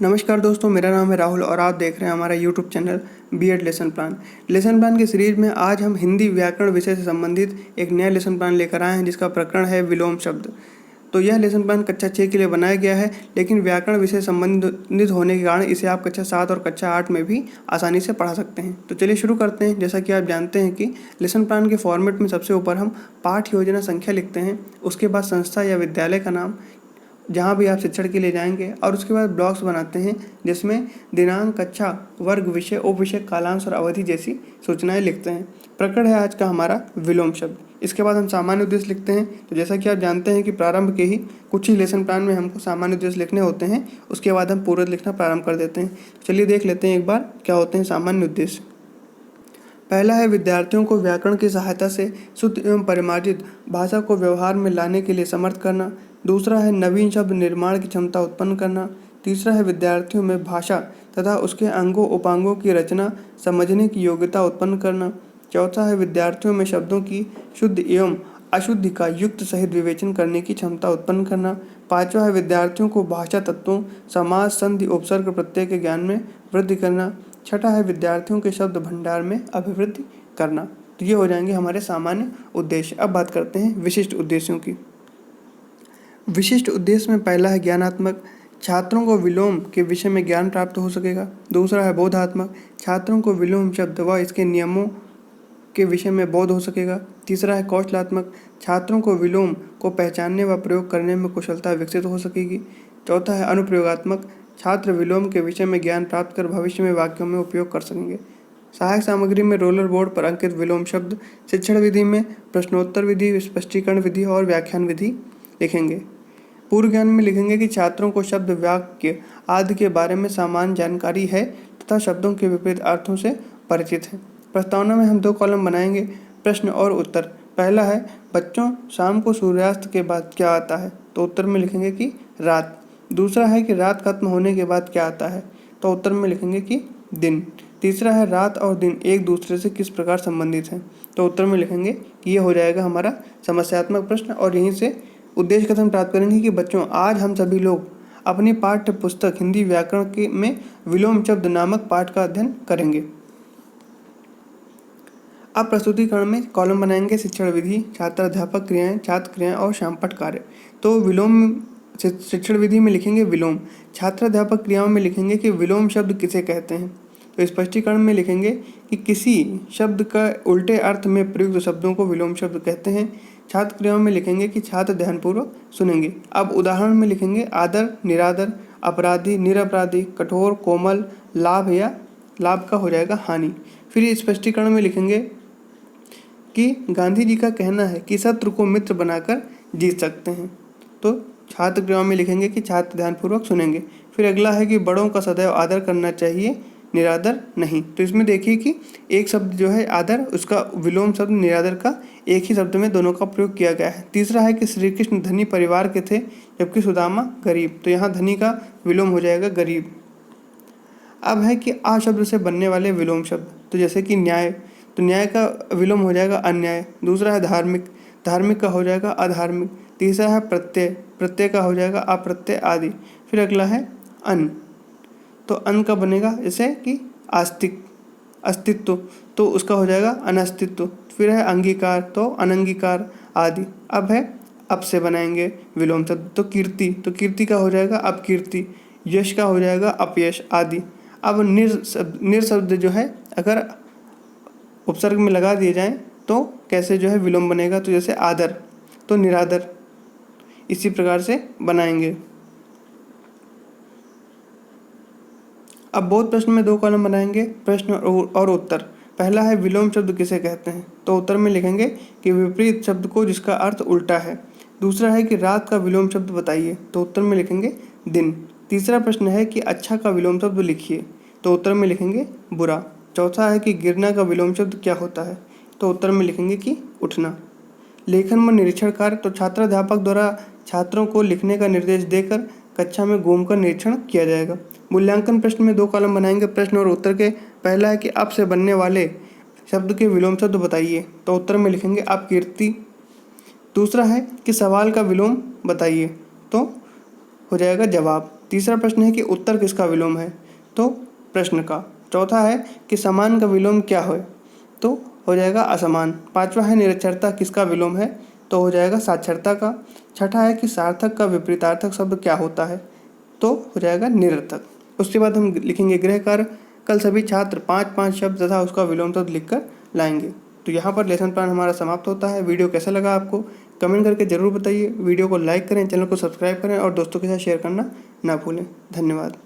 नमस्कार दोस्तों, मेरा नाम है राहुल और आप देख रहे हैं हमारा YouTube channel BEd lesson plan. Lesson plan की सीरीज में आज हम हिंदी व्याकरण विषय से संबंधित एक नया लेसन प्लान लेकर आए हैं जिसका प्रकरण है विलोम शब्द। तो यह लेसन प्लान कक्षा 6 के लिए बनाया गया है, लेकिन व्याकरण विषय से संबंधित होने के कारण इसे आप कक्षा 7 और कक्षा 8 में भी आसानी से पढ़ा सकते हैं। तो चलिए शुरू करते हैं। जैसा कि आप जानते हैं कि लेसन प्लान के फॉर्मेट में सबसे ऊपर हम पाठ योजना संख्या लिखते हैं, उसके बाद संस्था या विद्यालय का नाम जहाँ भी आप शिक्षण के लिए जाएंगे, और उसके बाद ब्लॉक्स बनाते हैं जिसमें दिनांक, कक्षा, वर्ग, विषय, उपविषय, कालांश और अवधि जैसी सूचनाएं लिखते हैं। प्रकरण है आज का हमारा विलोम शब्द। इसके बाद हम सामान्य उद्देश्य लिखते हैं। तो जैसा कि आप जानते हैं कि प्रारंभ के ही कुछ ही लेसन प्लान में हमको सामान्य उद्देश्य लिखने होते हैं, उसके बाद हम पूर्वज लिखना प्रारंभ कर देते हैं। तो चलिए देख लेते हैं एक बार क्या होते हैं सामान्य उद्देश्य। पहला है विद्यार्थियों को व्याकरण की सहायता से शुद्ध एवं परिमार्जित भाषा को व्यवहार में लाने के लिए समर्थ करना। दूसरा है नवीन शब्द निर्माण की क्षमता उत्पन्न करना। तीसरा है विद्यार्थियों में भाषा तथा उसके अंगों उपांगों की रचना समझने की योग्यता उत्पन्न करना। चौथा है विद्यार्थियों में शब्दों की शुद्ध एवं अशुद्धि का युक्त सहित विवेचन करने की क्षमता उत्पन्न करना। पांचवा है विद्यार्थियों को भाषा तत्वों, समास, संधि, उपसर्ग, प्रत्यय के ज्ञान में वृद्धि करना। छठा है विद्यार्थियों के शब्द भंडार में अभिवृद्धि करना। तो ये हो जाएंगे हमारे सामान्य उद्देश्य। अब बात करते हैं विशिष्ट उद्देश्यों की। विशिष्ट उद्देश्य में पहला है ज्ञानात्मक, छात्रों को विलोम के विषय में ज्ञान प्राप्त हो सकेगा। दूसरा है बोधात्मक, छात्रों को विलोम शब्द व इसके नियमों के विषय में बोध हो सकेगा। तीसरा है कौशलात्मक, छात्रों को विलोम को पहचानने व प्रयोग करने में कुशलता विकसित हो सकेगी। चौथा है अनुप्रयोगात्मक, छात्र विलोम के विषय में ज्ञान प्राप्त कर भविष्य में वाक्यों में उपयोग कर सकेंगे। सहायक सामग्री में रोलर बोर्ड पर अंकित विलोम शब्द, शिक्षण विधि में प्रश्नोत्तर विधि, स्पष्टीकरण विधि और व्याख्यान विधि लिखेंगे। पूर्व ज्ञान में लिखेंगे कि छात्रों को शब्द, वाक्य आदि के बारे में सामान्य जानकारी है तथा शब्दों के विपरीत अर्थों से परिचित है। प्रस्तावना में हम 2 कॉलम बनाएंगे, प्रश्न और उत्तर। पहला है बच्चों, शाम को सूर्यास्त के बाद क्या आता है? तो उत्तर में लिखेंगे कि रात। दूसरा है कि रात खत्म होने के बाद क्या आता है? तो उत्तर में लिखेंगे कि दिन। तीसरा है रात और दिन एक दूसरे से किस प्रकार संबंधित हैं? तो उत्तर में लिखेंगे कि ये हो जाएगा हमारा समस्यात्मक प्रश्न, और यहीं से उद्देश्य कथन प्राप्त करेंगे कि बच्चों, आज हम सभी लोग अपनी पाठ्य पुस्तक हिंदी व्याकरण के में विलोम शब्द नामक पाठ का अध्ययन करेंगे। अब प्रस्तुतिकरण में कॉलम बनाएंगे शिक्षण विधि, छात्र अध्यापक क्रियाएं, छात्र क्रियाएं और शामपट कार्य। तो विलोम शिक्षण विधि में लिखेंगे विलोम, छात्र अध्यापक क्रियाओं में लिखेंगे कि विलोम शब्द किसे कहते हैं। तो स्पष्टीकरण में लिखेंगे कि किसी शब्द का उल्टे अर्थ में प्रयुक्त शब्दों को विलोम शब्द कहते हैं। छात्र क्रियाओं में लिखेंगे कि छात्र ध्यानपूर्वक सुनेंगे। अब उदाहरण में लिखेंगे आदर, निरादर, अपराधी, निरपराधी, कठोर, कोमल, लाभ या लाभ का हो जाएगा हानि। फिर स्पष्टीकरण में लिखेंगे कि गांधी जी का कहना है कि शत्रु को मित्र बनाकर जीत सकते हैं। तो छात्र क्रियाओं में लिखेंगे कि छात्र ध्यानपूर्वक सुनेंगे। फिर अगला है कि बड़ों का सदैव आदर करना चाहिए, निरादर नहीं। तो इसमें देखिए कि एक शब्द जो है आदर, उसका विलोम शब्द निरादर का एक ही शब्द में दोनों का प्रयोग किया गया है। तीसरा है कि श्री कृष्ण धनी परिवार के थे जबकि सुदामा गरीब। तो यहाँ धनी का विलोम हो जाएगा गरीब। अब है कि आ शब्द से बनने वाले विलोम शब्द, तो जैसे कि न्याय, तो न्याय का विलोम हो जाएगा अन्याय। दूसरा है धार्मिक, धार्मिक का हो जाएगा अधार्मिक। तीसरा है प्रत्यय, प्रत्यय का हो जाएगा अप्रत्यय आदि। फिर अगला है अन, तो अन का बनेगा जैसे कि आस्तिक, अस्तित्व, तो उसका हो जाएगा अनस्तित्व। फिर है अंगीकार, तो अनंगीकार आदि। अब है अब से बनाएंगे विलोम शब्द, तो कीर्ति, तो कीर्ति का हो जाएगा अपकीर्ति। यश का हो जाएगा अपयश आदि। अब निर शब्द जो है अगर उपसर्ग में लगा दिए जाएं तो कैसे जो है विलोम बनेगा? तो जैसे आदर, तो निरादर, इसी प्रकार से बनाएंगे। अब बोध प्रश्न में 2 कॉलम बनाएंगे, प्रश्न और उत्तर। पहला है विलोम शब्द किसे कहते हैं? तो उत्तर में लिखेंगे कि विपरीत शब्द को जिसका अर्थ उल्टा है। दूसरा है कि रात का विलोम शब्द बताइए। तो उत्तर में लिखेंगे दिन। तीसरा प्रश्न है कि अच्छा का विलोम शब्द लिखिए। तो उत्तर में लिखेंगे बुरा। चौथा है कि गिरना का विलोम शब्द क्या होता है? तो उत्तर में लिखेंगे कि उठना। लेखन में निरीक्षण कार्य, तो छात्राध्यापक द्वारा छात्रों को लिखने का निर्देश देकर कक्षा में घूमकर निरीक्षण किया जाएगा। मूल्यांकन प्रश्न में 2 कॉलम बनाएंगे, प्रश्न और उत्तर के। पहला है कि अब से बनने वाले शब्द के विलोम शब्द बताइए। तो उत्तर में लिखेंगे अपकीर्ति। दूसरा है कि सवाल का विलोम बताइए। तो हो जाएगा जवाब। तीसरा प्रश्न है कि उत्तर किसका विलोम है, तो प्रश्न का। चौथा है कि समान का विलोम क्या है, तो हो जाएगा असमान। पांचवा है निरक्षरता किसका विलोम है, तो हो जाएगा साक्षरता का। छठा है कि सार्थक का विपरीतार्थक शब्द क्या होता है, तो हो जाएगा निरर्थक। उसके बाद हम लिखेंगे गृह कार्य। कल सभी छात्र 5-5 शब्द तथा उसका विलोम शब्द लिखकर लाएंगे। तो यहाँ पर लेसन प्लान हमारा समाप्त होता है। वीडियो कैसा लगा आपको कमेंट करके ज़रूर बताइए। वीडियो को लाइक करें, चैनल को सब्सक्राइब करें और दोस्तों के साथ शेयर करना ना भूलें। धन्यवाद।